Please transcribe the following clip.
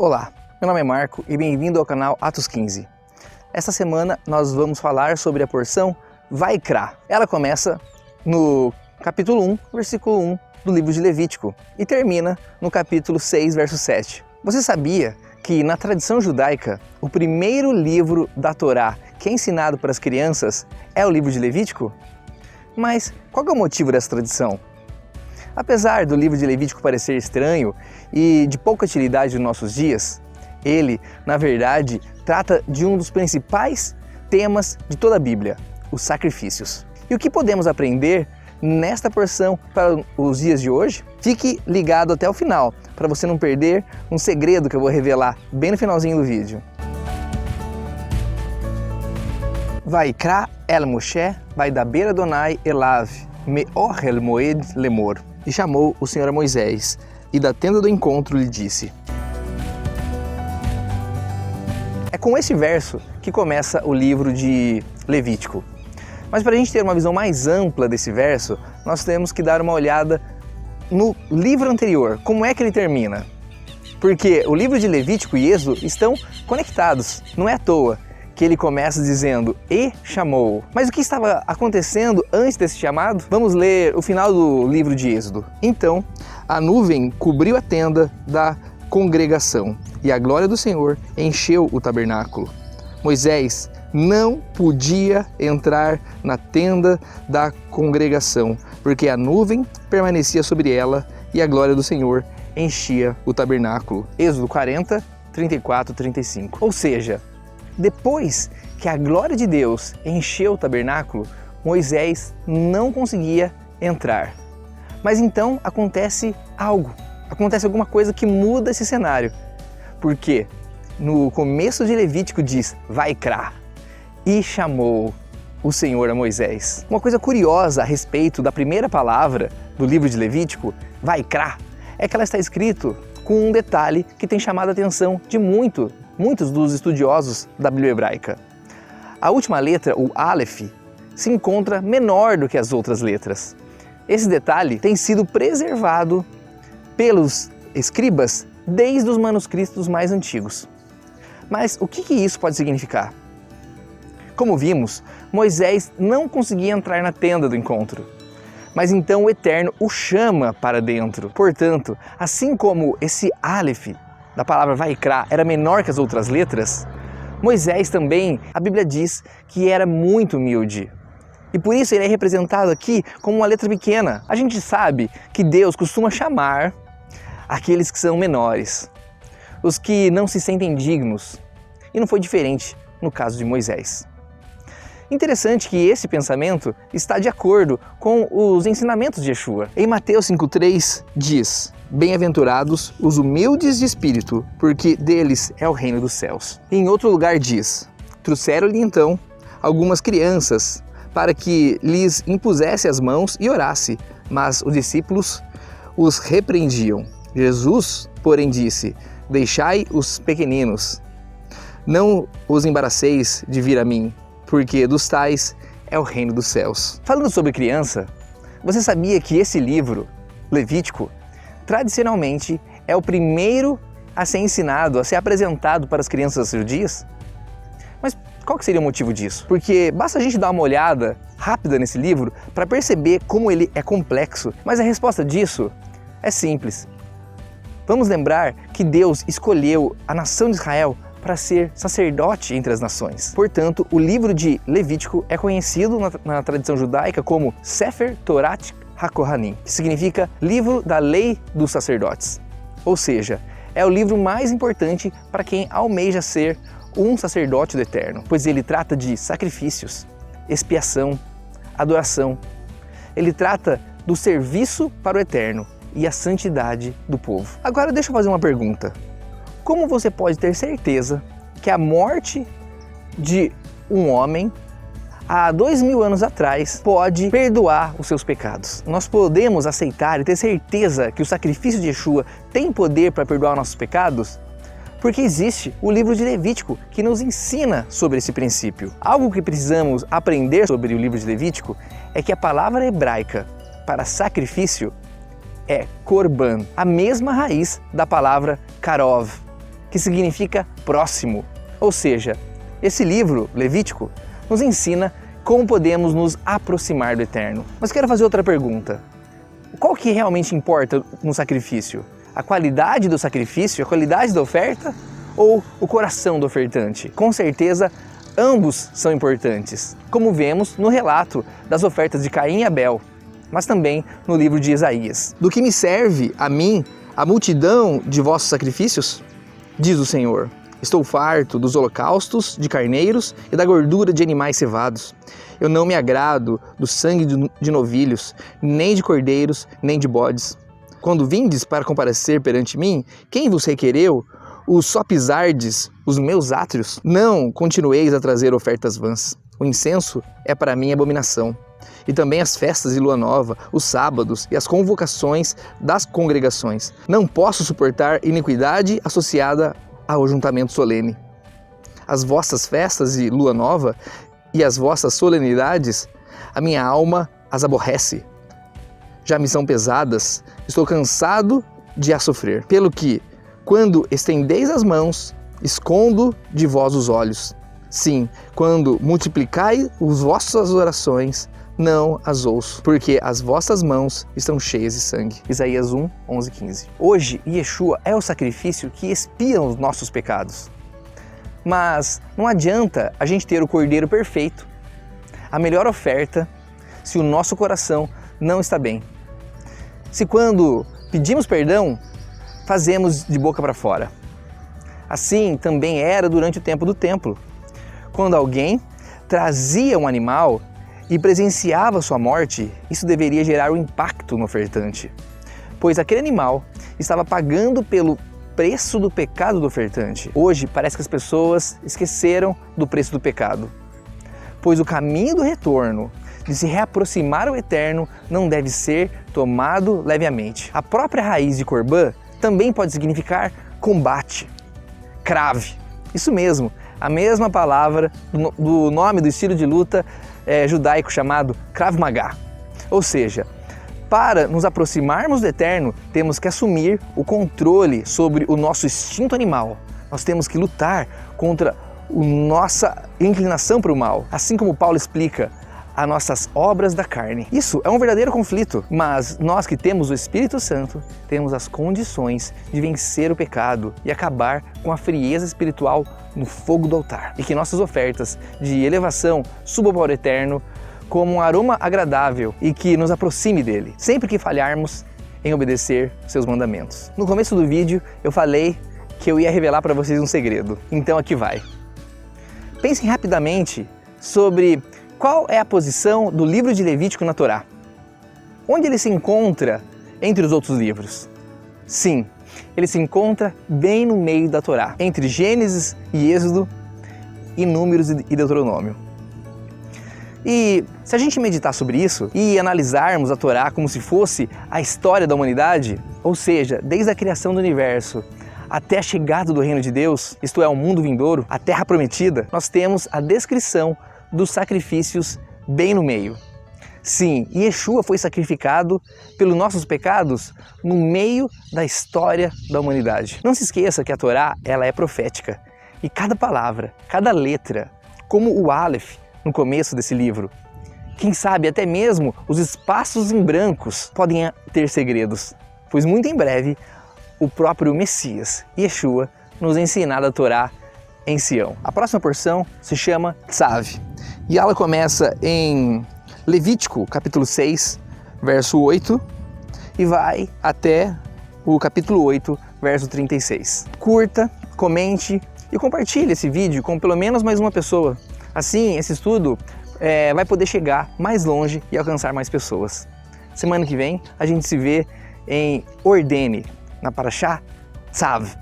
Olá, meu nome é Marco e bem-vindo ao canal Atos 15. Esta semana nós vamos falar sobre a porção Vaikra. Ela começa no capítulo 1, versículo 1 do livro de Levítico e termina no capítulo 6, verso 7. Você sabia que na tradição judaica, o primeiro livro da Torá que é ensinado para as crianças é o livro de Levítico? Mas qual é o motivo dessa tradição? Apesar do livro de Levítico parecer estranho e de pouca utilidade nos nossos dias, ele, na verdade, trata de um dos principais temas de toda a Bíblia, os sacrifícios. E o que podemos aprender nesta porção para os dias de hoje? Fique ligado até o final, para você não perder um segredo que eu vou revelar bem no finalzinho do vídeo. Vaikra el Moshe vaidaber Adonai elav me'ohel moed lemor. E chamou o Senhor a Moisés, e da tenda do encontro lhe disse. É com esse verso que começa o livro de Levítico. Mas para a gente ter uma visão mais ampla desse verso, nós temos que dar uma olhada no livro anterior. Como é que ele termina? Porque o livro de Levítico e Êxodo estão conectados, não é à toa que ele começa dizendo, e chamou. Mas o que estava acontecendo antes desse chamado? Vamos ler o final do livro de Êxodo. Então, a nuvem cobriu a tenda da congregação, e a glória do Senhor encheu o tabernáculo. Moisés não podia entrar na tenda da congregação, porque a nuvem permanecia sobre ela, e a glória do Senhor enchia o tabernáculo. Êxodo 40, 34, 35. Ou seja, depois que a glória de Deus encheu o tabernáculo, Moisés não conseguia entrar. Mas então acontece algo, acontece alguma coisa que muda esse cenário. Porque no começo de Levítico diz, Vaikra, e chamou o Senhor a Moisés. Uma coisa curiosa a respeito da primeira palavra do livro de Levítico, Vaikra, é que ela está escrito com um detalhe que tem chamado a atenção de muitos dos estudiosos da Bíblia hebraica. A última letra, o Aleph, se encontra menor do que as outras letras. Esse detalhe tem sido preservado pelos escribas desde os manuscritos mais antigos. Mas o que isso pode significar? Como vimos, Moisés não conseguia entrar na tenda do encontro. Mas então o Eterno o chama para dentro. Portanto, assim como esse Aleph da palavra Vaikra era menor que as outras letras, Moisés também, a Bíblia diz que era muito humilde. E por isso ele é representado aqui como uma letra pequena. A gente sabe que Deus costuma chamar aqueles que são menores, os que não se sentem dignos. E não foi diferente no caso de Moisés. Interessante que esse pensamento está de acordo com os ensinamentos de Yeshua. Em Mateus 5,3 diz, bem-aventurados os humildes de espírito, porque deles é o reino dos céus. E em outro lugar diz, trouxeram-lhe então algumas crianças para que lhes impusesse as mãos e orasse, mas os discípulos os repreendiam. Jesus, porém, disse, deixai os pequeninos, não os embaraceis de vir a mim, porque dos tais é o reino dos céus. Falando sobre criança, você sabia que esse livro, Levítico, tradicionalmente é o primeiro a ser ensinado, a ser apresentado para as crianças judias? Mas qual que seria o motivo disso? Porque basta a gente dar uma olhada rápida nesse livro para perceber como ele é complexo. Mas a resposta disso é simples. Vamos lembrar que Deus escolheu a nação de Israel para ser sacerdote entre as nações. Portanto, o livro de Levítico é conhecido na tradição judaica como Sefer Torat HaKohanim, que significa livro da lei dos sacerdotes. Ou seja, é o livro mais importante para quem almeja ser um sacerdote do Eterno, pois ele trata de sacrifícios, expiação, adoração. Ele trata do serviço para o Eterno e a santidade do povo. Agora deixa eu fazer uma pergunta. Como você pode ter certeza que a morte de um homem há 2000 anos atrás pode perdoar os seus pecados? Nós podemos aceitar e ter certeza que o sacrifício de Yeshua tem poder para perdoar nossos pecados? Porque existe o livro de Levítico que nos ensina sobre esse princípio. Algo que precisamos aprender sobre o livro de Levítico é que a palavra hebraica para sacrifício é korban, a mesma raiz da palavra karov. que significa próximo. Ou seja, esse livro, Levítico, nos ensina como podemos nos aproximar do Eterno. Mas quero fazer outra pergunta. Qual que realmente importa no sacrifício? A qualidade do sacrifício, a qualidade da oferta ou o coração do ofertante? Com certeza, ambos são importantes, como vemos no relato das ofertas de Caim e Abel, mas também no livro de Isaías. Do que me serve a mim a multidão de vossos sacrifícios? Diz o Senhor. Estou farto dos holocaustos de carneiros e da gordura de animais cevados. Eu não me agrado do sangue de novilhos, nem de cordeiros, nem de bodes. Quando vindes para comparecer perante mim, quem vos requereu? Os só pisardes os meus átrios? Não continueis a trazer ofertas vãs. O incenso é para mim abominação. E também as festas de lua nova, os sábados e as convocações das congregações. Não posso suportar iniquidade associada ao juntamento solene. As vossas festas de lua nova e as vossas solenidades, a minha alma as aborrece. Já me são pesadas, estou cansado de as sofrer. Pelo que, quando estendeis as mãos, escondo de vós os olhos. Sim, quando multiplicai as vossas orações, não as ouço, porque as vossas mãos estão cheias de sangue. Isaías 1, 11, 15. Hoje, Yeshua é o sacrifício que expia os nossos pecados. Mas não adianta a gente ter o cordeiro perfeito, a melhor oferta, se o nosso coração não está bem. Se quando pedimos perdão, fazemos de boca para fora. Assim também era durante o tempo do templo. Quando alguém trazia um animal e presenciava sua morte, isso deveria gerar um impacto no ofertante, pois aquele animal estava pagando pelo preço do pecado do ofertante. Hoje parece que as pessoas esqueceram do preço do pecado, pois o caminho do retorno, de se reaproximar ao Eterno, não deve ser tomado levemente. A própria raiz de Corbã também pode significar combate, crave. Isso mesmo, a mesma palavra do nome do estilo de luta judaico chamado Krav Maga. Ou seja, para nos aproximarmos do Eterno, temos que assumir o controle sobre o nosso instinto animal. Nós temos que lutar contra a nossa inclinação para o mal, assim como Paulo explica as nossas obras da carne. Isso é um verdadeiro conflito, mas nós que temos o Espírito Santo, temos as condições de vencer o pecado e acabar com a frieza espiritual no fogo do altar. E que nossas ofertas de elevação subam para o Eterno como um aroma agradável e que nos aproxime dele, sempre que falharmos em obedecer seus mandamentos. No começo do vídeo eu falei que eu ia revelar para vocês um segredo, então aqui vai. Pensem rapidamente sobre qual é a posição do livro de Levítico na Torá. Onde ele se encontra entre os outros livros? Sim, ele se encontra bem no meio da Torá, entre Gênesis e Êxodo, e Números e Deuteronômio. E se a gente meditar sobre isso e analisarmos a Torá como se fosse a história da humanidade, ou seja, desde a criação do universo até a chegada do reino de Deus, isto é, o mundo vindouro, a terra prometida, nós temos a descrição dos sacrifícios bem no meio. Sim, Yeshua foi sacrificado pelos nossos pecados no meio da história da humanidade. Não se esqueça que a Torá, ela é profética. E cada palavra, cada letra, como o Aleph no começo desse livro, quem sabe até mesmo os espaços em brancos podem ter segredos, pois muito em breve o próprio Messias, Yeshua, nos ensinará a Torá em Sião. A próxima porção se chama Tzav. E ela começa em Levítico, capítulo 6, verso 8, e vai até o capítulo 8, verso 36. Curta, comente e compartilhe esse vídeo com pelo menos mais uma pessoa. Assim, esse estudo vai poder chegar mais longe e alcançar mais pessoas. Semana que vem, a gente se vê em Ordene, na Parashá Tzav.